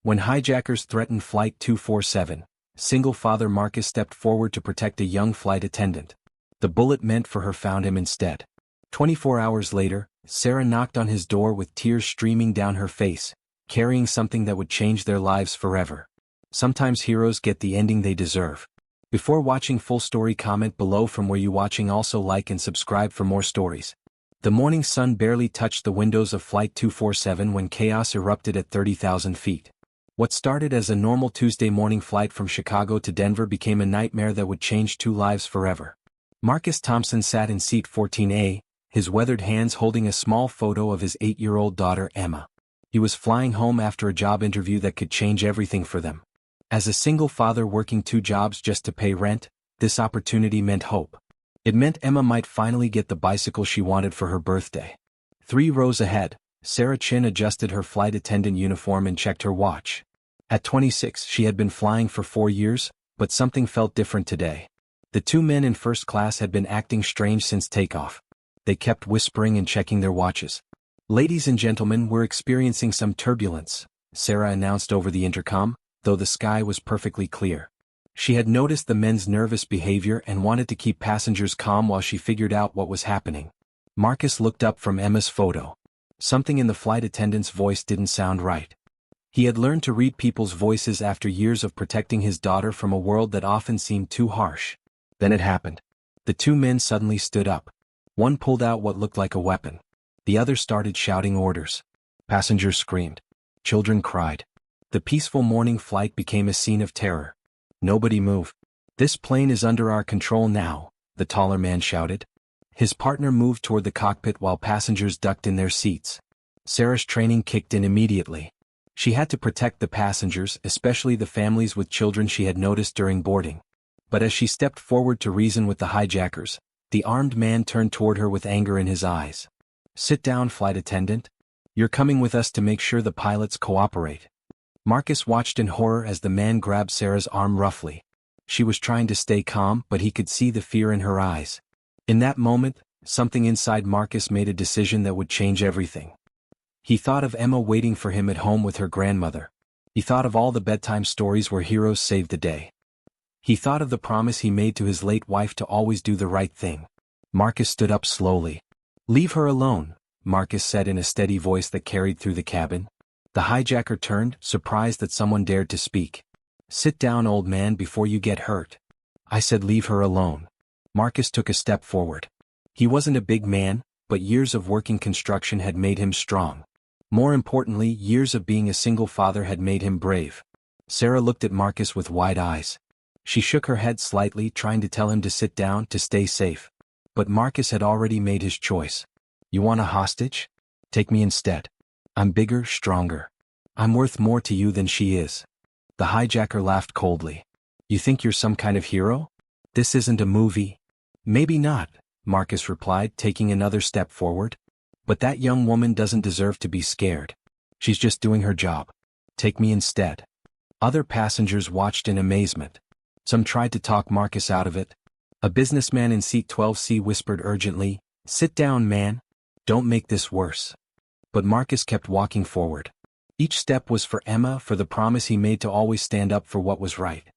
When hijackers threatened Flight 247, single father Marcus stepped forward to protect a young flight attendant. The bullet meant for her found him instead. 24 hours later, Sarah knocked on his door with tears streaming down her face, carrying something that would change their lives forever. Sometimes heroes get the ending they deserve. Before watching full story, comment below from where you watching. Also like and subscribe for more stories. The morning sun barely touched the windows of Flight 247 when chaos erupted at 30,000 feet. What started as a normal Tuesday morning flight from Chicago to Denver became a nightmare that would change two lives forever. Marcus Thompson sat in seat 14A, his weathered hands holding a small photo of his 8-year-old daughter Emma. He was flying home after a job interview that could change everything for them. As a single father working 2 jobs just to pay rent, this opportunity meant hope. It meant Emma might finally get the bicycle she wanted for her birthday. 3 rows ahead, Sarah Chin adjusted her flight attendant uniform and checked her watch. At 26, she had been flying for 4 years, but something felt different today. The 2 men in first class had been acting strange since takeoff. They kept whispering and checking their watches. "Ladies and gentlemen, we're experiencing some turbulence," Sarah announced over the intercom, though the sky was perfectly clear. She had noticed the men's nervous behavior and wanted to keep passengers calm while she figured out what was happening. Marcus looked up from Emma's photo. Something in the flight attendant's voice didn't sound right. He had learned to read people's voices after years of protecting his daughter from a world that often seemed too harsh. Then it happened. The 2 men suddenly stood up. One pulled out what looked like a weapon. The other started shouting orders. Passengers screamed. Children cried. The peaceful morning flight became a scene of terror. "Nobody move. This plane is under our control now," the taller man shouted. His partner moved toward the cockpit while passengers ducked in their seats. Sarah's training kicked in immediately. She had to protect the passengers, especially the families with children she had noticed during boarding. But as she stepped forward to reason with the hijackers, the armed man turned toward her with anger in his eyes. "Sit down, flight attendant. You're coming with us to make sure the pilots cooperate." Marcus watched in horror as the man grabbed Sarah's arm roughly. She was trying to stay calm, but he could see the fear in her eyes. In that moment, something inside Marcus made a decision that would change everything. He thought of Emma waiting for him at home with her grandmother. He thought of all the bedtime stories where heroes saved the day. He thought of the promise he made to his late wife to always do the right thing. Marcus stood up slowly. "Leave her alone," Marcus said in a steady voice that carried through the cabin. The hijacker turned, surprised that someone dared to speak. "Sit down, old man, before you get hurt." "I said leave her alone." Marcus took a step forward. He wasn't a big man, but years of working construction had made him strong. More importantly, years of being a single father had made him brave. Sarah looked at Marcus with wide eyes. She shook her head slightly, trying to tell him to sit down to stay safe. But Marcus had already made his choice. "You want a hostage? Take me instead. I'm bigger, stronger. I'm worth more to you than she is." The hijacker laughed coldly. "You think you're some kind of hero? This isn't a movie." "Maybe not," Marcus replied, taking another step forward. "But that young woman doesn't deserve to be scared. She's just doing her job. Take me instead." Other passengers watched in amazement. Some tried to talk Marcus out of it. A businessman in seat 12C whispered urgently, "Sit down, man. Don't make this worse." But Marcus kept walking forward. Each step was for Emma, for the promise he made to always stand up for what was right.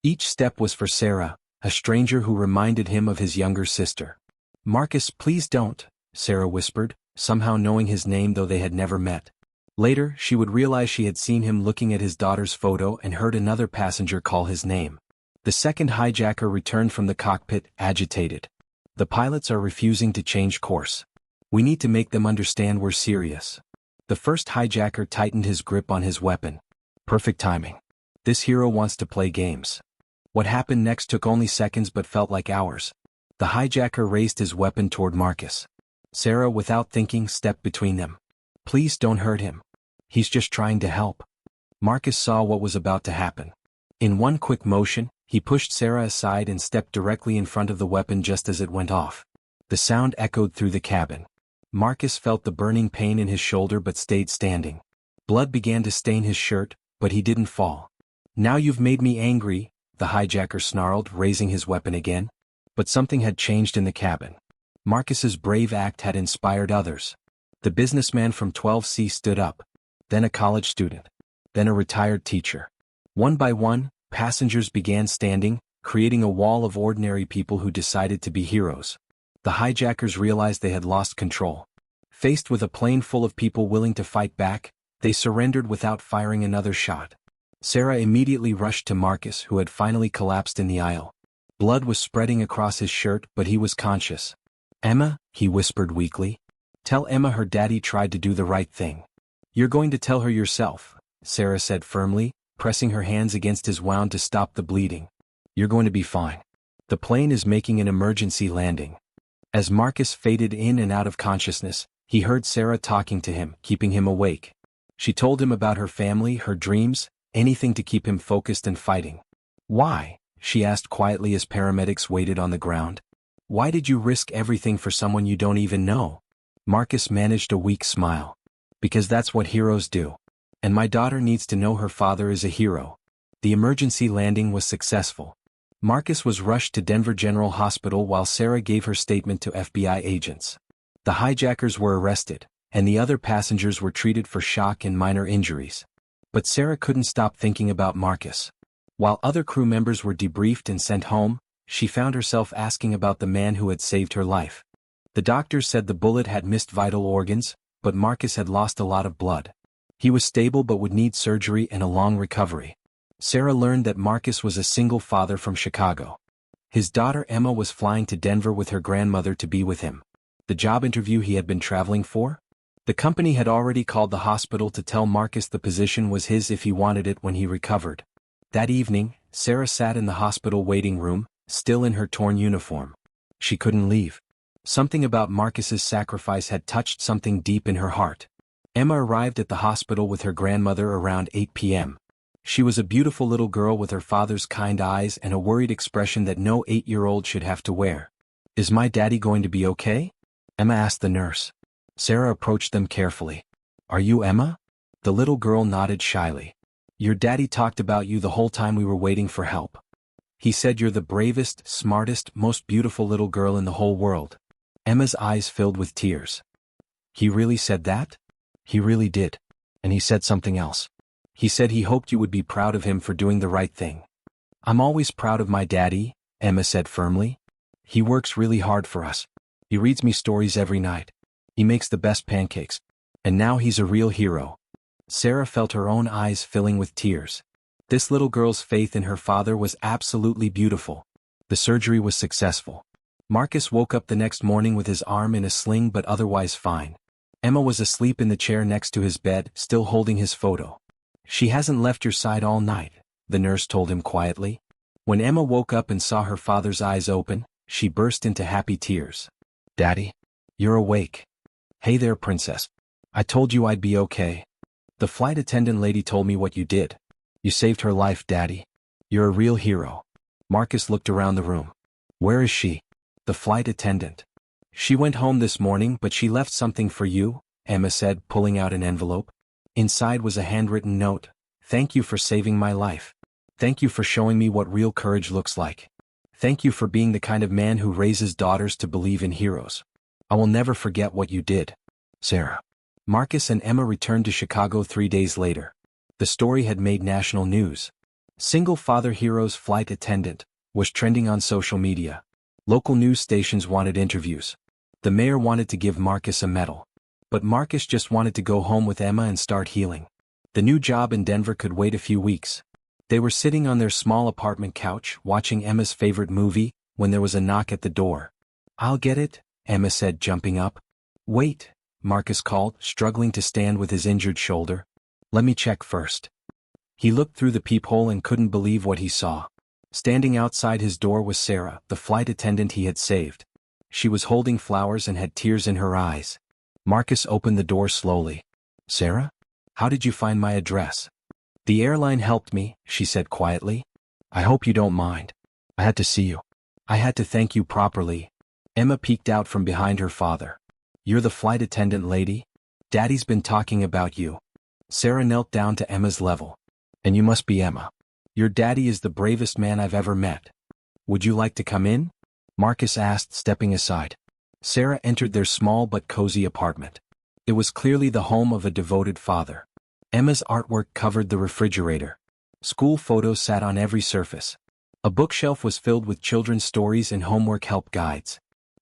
Each step was for Sarah, a stranger who reminded him of his younger sister. "Marcus, please don't," Sarah whispered, somehow knowing his name though they had never met. Later, she would realize she had seen him looking at his daughter's photo and heard another passenger call his name. The second hijacker returned from the cockpit, agitated. "The pilots are refusing to change course. We need to make them understand we're serious." The first hijacker tightened his grip on his weapon. Perfect timing. This hero wants to play games. What happened next took only seconds but felt like hours. The hijacker raised his weapon toward Marcus. Sarah, without thinking, stepped between them. "Please don't hurt him. He's just trying to help." Marcus saw what was about to happen. In one quick motion, he pushed Sarah aside and stepped directly in front of the weapon just as it went off. The sound echoed through the cabin. Marcus felt the burning pain in his shoulder but stayed standing. Blood began to stain his shirt, but he didn't fall. "Now you've made me angry," the hijacker snarled, raising his weapon again. But something had changed in the cabin. Marcus's brave act had inspired others. The businessman from 12C stood up. Then a college student. then a retired teacher. One by one, passengers began standing, creating a wall of ordinary people who decided to be heroes. The hijackers realized they had lost control. Faced with a plane full of people willing to fight back, they surrendered without firing another shot. Sarah immediately rushed to Marcus, who had finally collapsed in the aisle. Blood was spreading across his shirt, but he was conscious. "Emma," he whispered weakly. "Tell Emma her daddy tried to do the right thing." "You're going to tell her yourself," Sarah said firmly, pressing her hands against his wound to stop the bleeding. "You're going to be fine. The plane is making an emergency landing." As Marcus faded in and out of consciousness, he heard Sarah talking to him, keeping him awake. She told him about her family, her dreams, anything to keep him focused and fighting. "Why?" she asked quietly as paramedics waited on the ground. "Why did you risk everything for someone you don't even know?" Marcus managed a weak smile. "Because that's what heroes do. And my daughter needs to know her father is a hero." The emergency landing was successful. Marcus was rushed to Denver General Hospital while Sarah gave her statement to FBI agents. The hijackers were arrested, and the other passengers were treated for shock and minor injuries. But Sarah couldn't stop thinking about Marcus. While other crew members were debriefed and sent home, she found herself asking about the man who had saved her life. The doctors said the bullet had missed vital organs, but Marcus had lost a lot of blood. He was stable but would need surgery and a long recovery. Sarah learned that Marcus was a single father from Chicago. His daughter Emma was flying to Denver with her grandmother to be with him. The job interview he had been traveling for? The company had already called the hospital to tell Marcus the position was his if he wanted it when he recovered. That evening, Sarah sat in the hospital waiting room, still in her torn uniform. She couldn't leave. Something about Marcus's sacrifice had touched something deep in her heart. Emma arrived at the hospital with her grandmother around 8 p.m. She was a beautiful little girl with her father's kind eyes and a worried expression that no 8-year-old should have to wear. "Is my daddy going to be okay?" Emma asked the nurse. Sarah approached them carefully. "Are you Emma?" The little girl nodded shyly. "Your daddy talked about you the whole time we were waiting for help. He said you're the bravest, smartest, most beautiful little girl in the whole world." Emma's eyes filled with tears. "He really said that?" "He really did. And he said something else. He said he hoped you would be proud of him for doing the right thing." "I'm always proud of my daddy," Emma said firmly. "He works really hard for us. He reads me stories every night. He makes the best pancakes. And now he's a real hero." Sarah felt her own eyes filling with tears. This little girl's faith in her father was absolutely beautiful. The surgery was successful. Marcus woke up the next morning with his arm in a sling but otherwise fine. Emma was asleep in the chair next to his bed, still holding his photo. "She hasn't left your side all night," the nurse told him quietly. When Emma woke up and saw her father's eyes open, she burst into happy tears. "Daddy? You're awake. Hey there, princess. I told you I'd be okay. The flight attendant lady told me what you did. You saved her life, Daddy. You're a real hero." Marcus looked around the room. "Where is she?" "The flight attendant. She went home this morning but she left something for you," Emma said, pulling out an envelope. Inside was a handwritten note. "Thank you for saving my life. Thank you for showing me what real courage looks like. Thank you for being the kind of man who raises daughters to believe in heroes. I will never forget what you did. Sarah." Marcus and Emma returned to Chicago 3 days later. The story had made national news. "Single father heroes flight attendant" was trending on social media. Local news stations wanted interviews. The mayor wanted to give Marcus a medal. But Marcus just wanted to go home with Emma and start healing. The new job in Denver could wait a few weeks. They were sitting on their small apartment couch watching Emma's favorite movie when there was a knock at the door. "I'll get it," Emma said, jumping up. "Wait," Marcus called, struggling to stand with his injured shoulder. "Let me check first." He looked through the peephole and couldn't believe what he saw. Standing outside his door was Sarah, the flight attendant he had saved. She was holding flowers and had tears in her eyes. Marcus opened the door slowly. "Sarah? How did you find my address?" "The airline helped me," she said quietly. "I hope you don't mind. I had to see you. I had to thank you properly." Emma peeked out from behind her father. "You're the flight attendant lady? Daddy's been talking about you." Sarah knelt down to Emma's level. "And you must be Emma. Your daddy is the bravest man I've ever met. Would you like to come in?" Marcus asked, stepping aside. Sarah entered their small but cozy apartment. It was clearly the home of a devoted father. Emma's artwork covered the refrigerator. School photos sat on every surface. A bookshelf was filled with children's stories and homework help guides.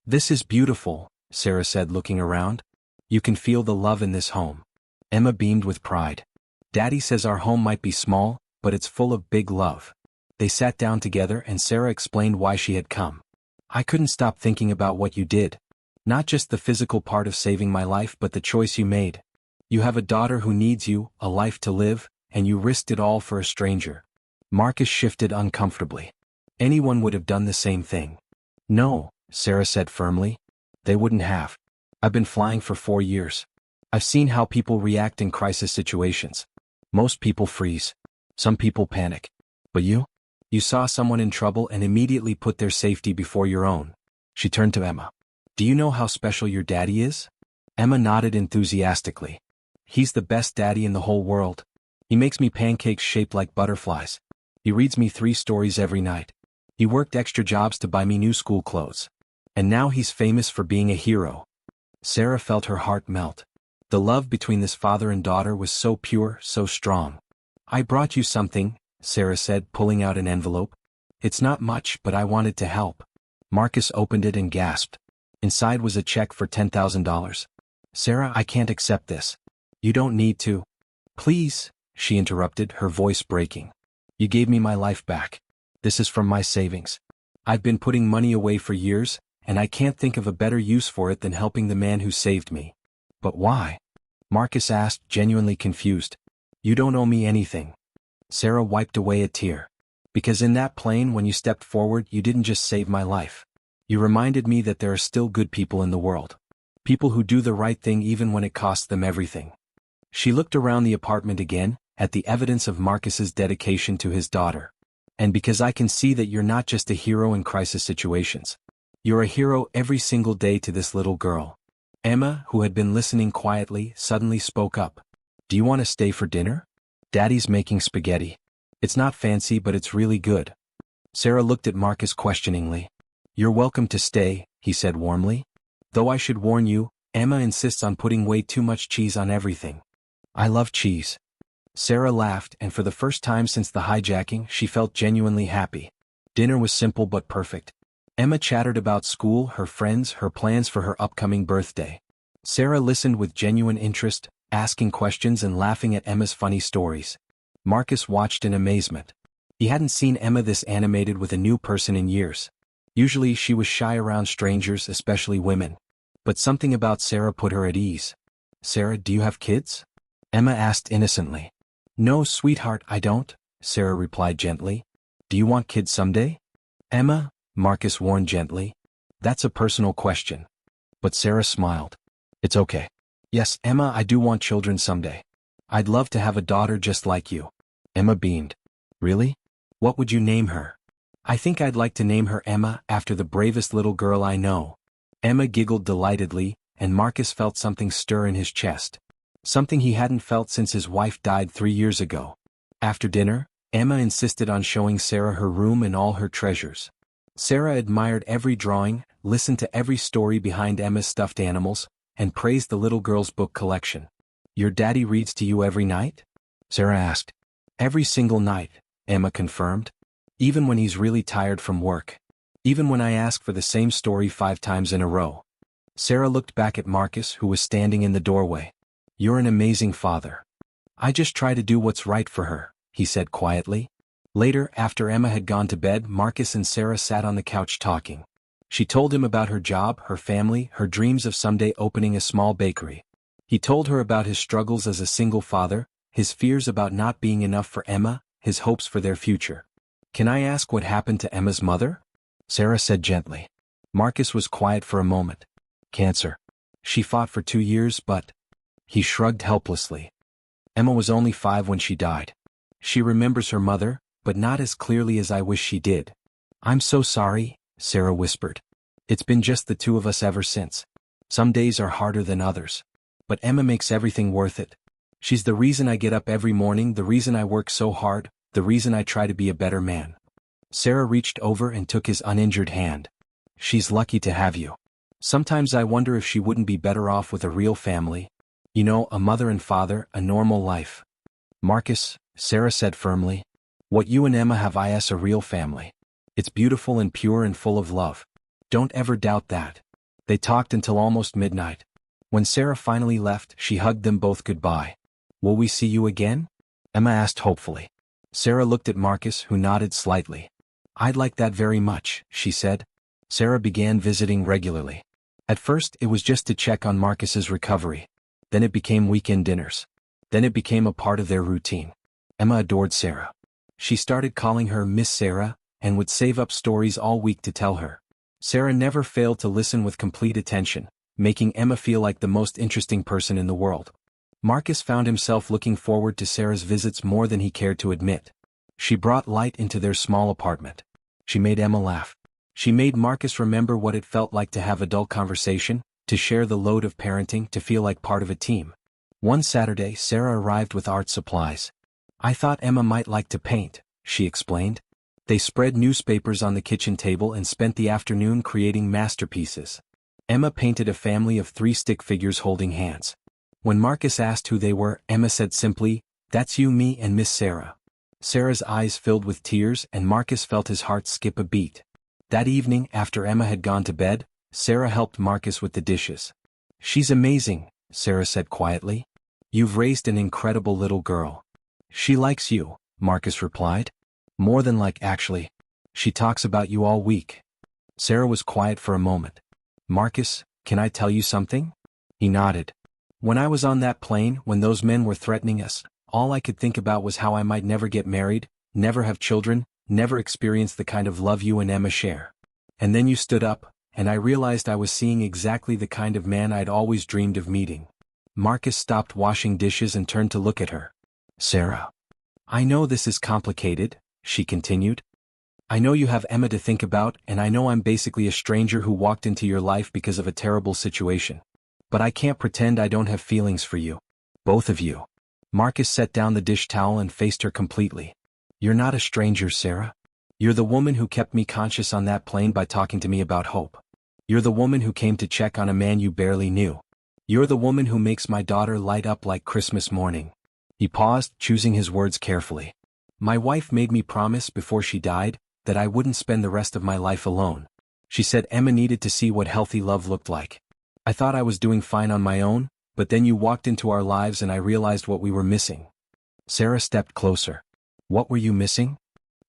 "This is beautiful," Sarah said, looking around. "You can feel the love in this home." Emma beamed with pride. "Daddy says our home might be small, but it's full of big love." They sat down together and Sarah explained why she had come. "I couldn't stop thinking about what you did. Not just the physical part of saving my life but the choice you made. You have a daughter who needs you, a life to live, and you risked it all for a stranger." Marcus shifted uncomfortably. "Anyone would have done the same thing." "No," Sarah said firmly. "They wouldn't have. I've been flying for 4 years. I've seen how people react in crisis situations. Most people freeze. Some people panic. But you? You saw someone in trouble and immediately put their safety before your own." She turned to Emma. "Do you know how special your daddy is?" Emma nodded enthusiastically. "He's the best daddy in the whole world. He makes me pancakes shaped like butterflies. He reads me 3 stories every night. He worked extra jobs to buy me new school clothes. And now he's famous for being a hero." Sarah felt her heart melt. The love between this father and daughter was so pure, so strong. "I brought you something," Sarah said, pulling out an envelope. "It's not much, but I wanted to help." Marcus opened it and gasped. Inside was a check for $10,000. "Sarah, I can't accept this." "You don't need to." "Please," she interrupted, her voice breaking. "You gave me my life back. This is from my savings. I've been putting money away for years, and I can't think of a better use for it than helping the man who saved me." "But why?" Marcus asked, genuinely confused. "You don't owe me anything." Sarah wiped away a tear. "Because in that plane when you stepped forward you didn't just save my life. You reminded me that there are still good people in the world. People who do the right thing even when it costs them everything." She looked around the apartment again, at the evidence of Marcus's dedication to his daughter. "And because I can see that you're not just a hero in crisis situations. You're a hero every single day to this little girl." Emma, who had been listening quietly, suddenly spoke up. "Do you want to stay for dinner? Daddy's making spaghetti. It's not fancy but it's really good." Sarah looked at Marcus questioningly. "You're welcome to stay," he said warmly. "Though I should warn you, Emma insists on putting way too much cheese on everything." "I love cheese." Sarah laughed, and for the first time since the hijacking she felt genuinely happy. Dinner was simple but perfect. Emma chattered about school, her friends, her plans for her upcoming birthday. Sarah listened with genuine interest, asking questions and laughing at Emma's funny stories. Marcus watched in amazement. He hadn't seen Emma this animated with a new person in years. Usually she was shy around strangers, especially women. But something about Sarah put her at ease. "Sarah, do you have kids?" Emma asked innocently. "No, sweetheart, I don't," Sarah replied gently. "Do you want kids someday?" "Emma," Marcus warned gently. "That's a personal question." But Sarah smiled. "It's okay. Yes, Emma, I do want children someday. I'd love to have a daughter just like you." Emma beamed. "Really? What would you name her?" "I think I'd like to name her Emma, after the bravest little girl I know." Emma giggled delightedly, and Marcus felt something stir in his chest. Something he hadn't felt since his wife died 3 years ago. After dinner, Emma insisted on showing Sarah her room and all her treasures. Sarah admired every drawing, listened to every story behind Emma's stuffed animals, and praised the little girl's book collection. "Your daddy reads to you every night?" Sarah asked. "Every single night," Emma confirmed. "Even when he's really tired from work. Even when I ask for the same story 5 times in a row." Sarah looked back at Marcus, who was standing in the doorway. "You're an amazing father." "I just try to do what's right for her," he said quietly. Later, after Emma had gone to bed, Marcus and Sarah sat on the couch talking. She told him about her job, her family, her dreams of someday opening a small bakery. He told her about his struggles as a single father, his fears about not being enough for Emma, his hopes for their future. "Can I ask what happened to Emma's mother?" Sarah said gently. Marcus was quiet for a moment. "Cancer. She fought for 2 years but—" He shrugged helplessly. "Emma was only 5 when she died. She remembers her mother, but not as clearly as I wish she did." "I'm so sorry," Sarah whispered. "It's been just the 2 of us ever since. Some days are harder than others. But Emma makes everything worth it. She's the reason I get up every morning, the reason I work so hard, the reason I try to be a better man." Sarah reached over and took his uninjured hand. "She's lucky to have you. Sometimes I wonder if she wouldn't be better off with a real family. You know, a mother and father, a normal life." Marcus, Sarah said firmly. What you and Emma have is a real family. It's beautiful and pure and full of love. Don't ever doubt that. They talked until almost midnight. When Sarah finally left, she hugged them both goodbye. Will we see you again? Emma asked hopefully. Sarah looked at Marcus, who nodded slightly. I'd like that very much, she said. Sarah began visiting regularly. At first, it was just to check on Marcus's recovery. Then it became weekend dinners. Then it became a part of their routine. Emma adored Sarah. She started calling her Miss Sarah, and would save up stories all week to tell her. Sarah never failed to listen with complete attention, making Emma feel like the most interesting person in the world. Marcus found himself looking forward to Sarah's visits more than he cared to admit. She brought light into their small apartment. She made Emma laugh. She made Marcus remember what it felt like to have adult conversation, to share the load of parenting, to feel like part of a team. One Saturday, Sarah arrived with art supplies. I thought Emma might like to paint, she explained. They spread newspapers on the kitchen table and spent the afternoon creating masterpieces. Emma painted a family of 3 stick figures holding hands. When Marcus asked who they were, Emma said simply, "That's you, me, and Miss Sarah." Sarah's eyes filled with tears and Marcus felt his heart skip a beat. That evening, after Emma had gone to bed, Sarah helped Marcus with the dishes. She's amazing, Sarah said quietly. You've raised an incredible little girl. She likes you, Marcus replied. More than like, actually. She talks about you all week. Sarah was quiet for a moment. Marcus, can I tell you something? He nodded. When I was on that plane, when those men were threatening us, all I could think about was how I might never get married, never have children, never experience the kind of love you and Emma share. And then you stood up, and I realized I was seeing exactly the kind of man I'd always dreamed of meeting. Marcus stopped washing dishes and turned to look at her. Sarah. I know this is complicated, she continued. I know you have Emma to think about, and I know I'm basically a stranger who walked into your life because of a terrible situation. But I can't pretend I don't have feelings for you. Both of you. Marcus set down the dish towel and faced her completely. You're not a stranger, Sarah. You're the woman who kept me conscious on that plane by talking to me about hope. You're the woman who came to check on a man you barely knew. You're the woman who makes my daughter light up like Christmas morning. He paused, choosing his words carefully. My wife made me promise before she died that I wouldn't spend the rest of my life alone. She said Emma needed to see what healthy love looked like. I thought I was doing fine on my own, but then you walked into our lives and I realized what we were missing. Sarah stepped closer. What were you missing?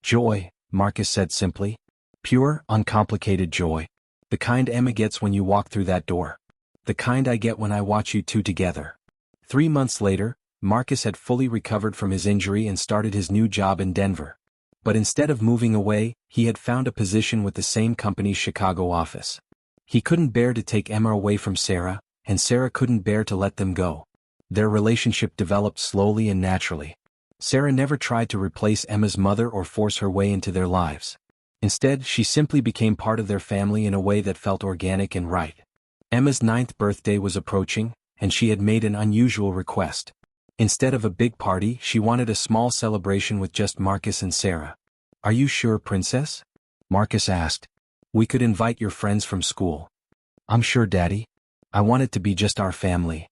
Joy, Marcus said simply. Pure, uncomplicated joy. The kind Emma gets when you walk through that door. The kind I get when I watch you two together. 3 months later, Marcus had fully recovered from his injury and started his new job in Denver. But instead of moving away, he had found a position with the same company's Chicago office. He couldn't bear to take Emma away from Sarah, and Sarah couldn't bear to let them go. Their relationship developed slowly and naturally. Sarah never tried to replace Emma's mother or force her way into their lives. Instead, she simply became part of their family in a way that felt organic and right. Emma's 9th birthday was approaching, and she had made an unusual request. Instead of a big party, she wanted a small celebration with just Marcus and Sarah. Are you sure, Princess? Marcus asked. We could invite your friends from school. I'm sure, Daddy. I want it to be just our family.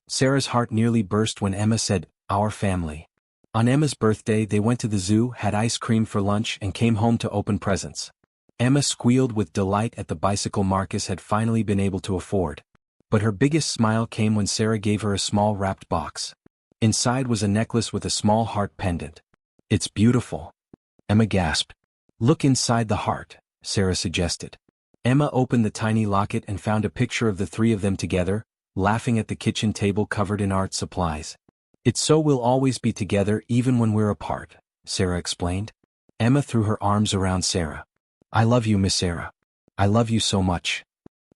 Sarah's heart nearly burst when Emma said, our family. On Emma's birthday, they went to the zoo, had ice cream for lunch, and came home to open presents. Emma squealed with delight at the bicycle Marcus had finally been able to afford. But her biggest smile came when Sarah gave her a small wrapped box. Inside was a necklace with a small heart pendant. It's beautiful. Emma gasped. Look inside the heart, Sarah suggested. Emma opened the tiny locket and found a picture of the 3 of them together, laughing at the kitchen table covered in art supplies. It's so we'll always be together even when we're apart, Sarah explained. Emma threw her arms around Sarah. I love you, Miss Sarah. I love you so much.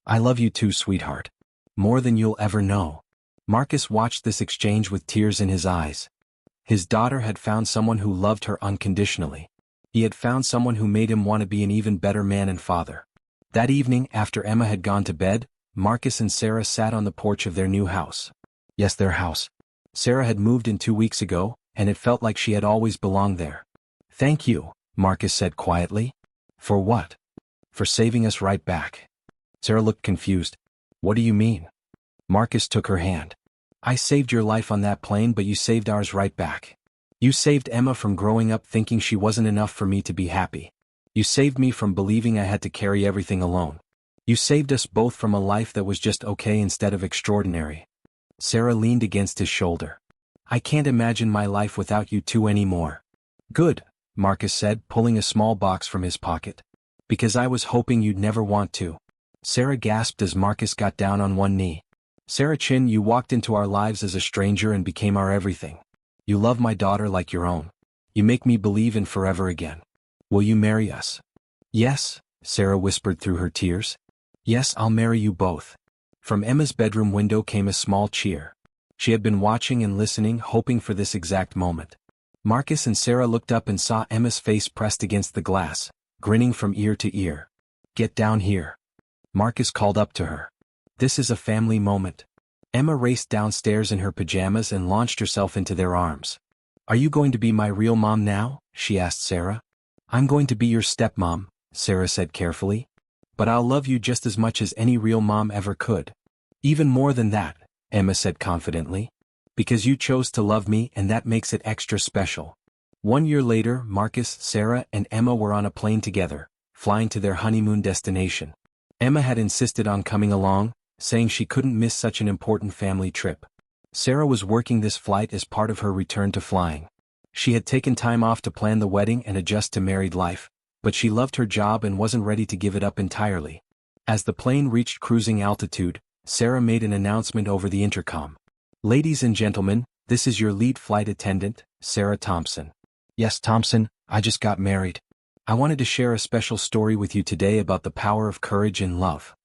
I love you too, sweetheart. More than you'll ever know. Marcus watched this exchange with tears in his eyes. His daughter had found someone who loved her unconditionally. He had found someone who made him want to be an even better man and father. That evening, after Emma had gone to bed, Marcus and Sarah sat on the porch of their new house. Yes, their house. Sarah had moved in 2 weeks ago, and it felt like she had always belonged there. Thank you, Marcus said quietly. For what? For saving us right back. Sarah looked confused. What do you mean? Marcus took her hand. I saved your life on that plane, but you saved ours right back. You saved Emma from growing up thinking she wasn't enough for me to be happy. You saved me from believing I had to carry everything alone. You saved us both from a life that was just okay instead of extraordinary. Sarah leaned against his shoulder. I can't imagine my life without you two anymore. Good, Marcus said, pulling a small box from his pocket. Because I was hoping you'd never want to. Sarah gasped as Marcus got down on one knee. Sarah Chin, you walked into our lives as a stranger and became our everything. You love my daughter like your own. You make me believe in forever again. Will you marry us? Yes, Sarah whispered through her tears. Yes, I'll marry you both. From Emma's bedroom window came a small cheer. She had been watching and listening, hoping for this exact moment. Marcus and Sarah looked up and saw Emma's face pressed against the glass, grinning from ear to ear. Get down here. Marcus called up to her. This is a family moment. Emma raced downstairs in her pajamas and launched herself into their arms. Are you going to be my real mom now? She asked Sarah. I'm going to be your stepmom, Sarah said carefully. But I'll love you just as much as any real mom ever could. Even more than that, Emma said confidently. Because you chose to love me and that makes it extra special. 1 year later, Marcus, Sarah, and Emma were on a plane together, flying to their honeymoon destination. Emma had insisted on coming along, saying she couldn't miss such an important family trip. Sarah was working this flight as part of her return to flying. She had taken time off to plan the wedding and adjust to married life, but she loved her job and wasn't ready to give it up entirely. As the plane reached cruising altitude, Sarah made an announcement over the intercom. Ladies and gentlemen, this is your lead flight attendant, Sarah Thompson. Yes, Thompson, I just got married. I wanted to share a special story with you today about the power of courage and love.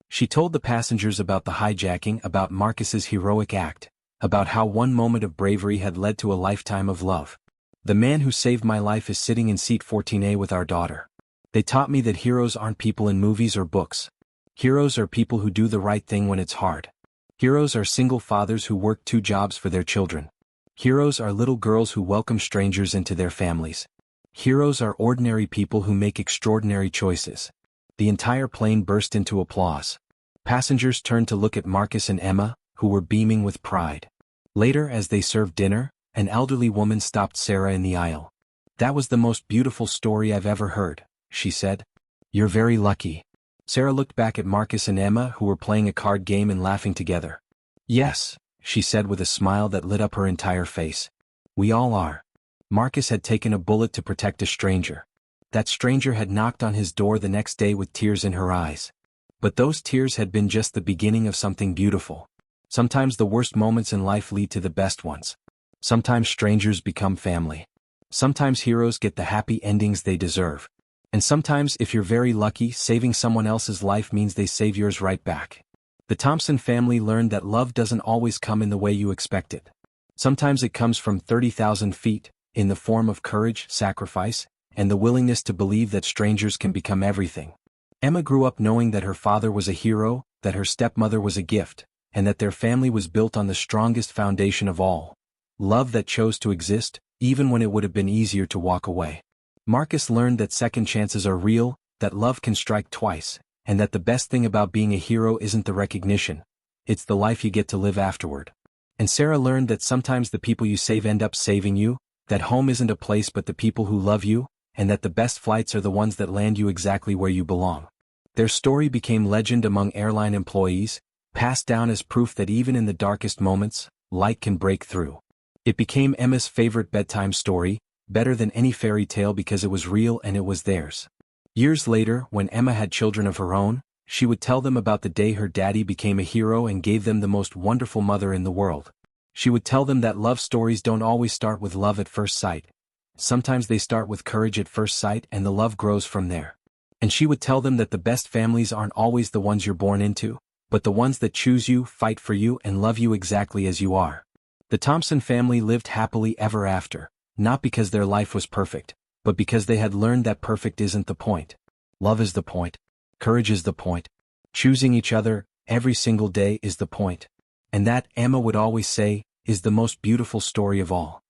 She told the passengers about the hijacking, about Marcus's heroic act, about how one moment of bravery had led to a lifetime of love. The man who saved my life is sitting in seat 14A with our daughter. They taught me that heroes aren't people in movies or books. Heroes are people who do the right thing when it's hard. Heroes are single fathers who work 2 jobs for their children. Heroes are little girls who welcome strangers into their families. Heroes are ordinary people who make extraordinary choices. The entire plane burst into applause. Passengers turned to look at Marcus and Emma, who were beaming with pride. Later, as they served dinner, an elderly woman stopped Sarah in the aisle. That was the most beautiful story I've ever heard, she said. You're very lucky. Sarah looked back at Marcus and Emma, who were playing a card game and laughing together. Yes, she said with a smile that lit up her entire face. We all are. Marcus had taken a bullet to protect a stranger. That stranger had knocked on his door the next day with tears in her eyes. But those tears had been just the beginning of something beautiful. Sometimes the worst moments in life lead to the best ones. Sometimes strangers become family. Sometimes heroes get the happy endings they deserve. And sometimes, if you're very lucky, saving someone else's life means they save yours right back. The Thompson family learned that love doesn't always come in the way you expect it. Sometimes it comes from 30,000 feet, in the form of courage, sacrifice, and the willingness to believe that strangers can become everything. Emma grew up knowing that her father was a hero, that her stepmother was a gift, and that their family was built on the strongest foundation of all. Love that chose to exist, even when it would have been easier to walk away. Marcus learned that second chances are real, that love can strike twice, and that the best thing about being a hero isn't the recognition. It's the life you get to live afterward. And Sarah learned that sometimes the people you save end up saving you, that home isn't a place but the people who love you, and that the best flights are the ones that land you exactly where you belong. Their story became legend among airline employees, passed down as proof that even in the darkest moments, light can break through. It became Emma's favorite bedtime story, better than any fairy tale because it was real and it was theirs. Years later, when Emma had children of her own, she would tell them about the day her daddy became a hero and gave them the most wonderful mother in the world. She would tell them that love stories don't always start with love at first sight. Sometimes they start with courage at first sight and the love grows from there. And she would tell them that the best families aren't always the ones you're born into, but the ones that choose you, fight for you, and love you exactly as you are. The Thompson family lived happily ever after, not because their life was perfect, but because they had learned that perfect isn't the point. Love is the point. Courage is the point. Choosing each other every single day is the point. And that, Emma would always say, is the most beautiful story of all.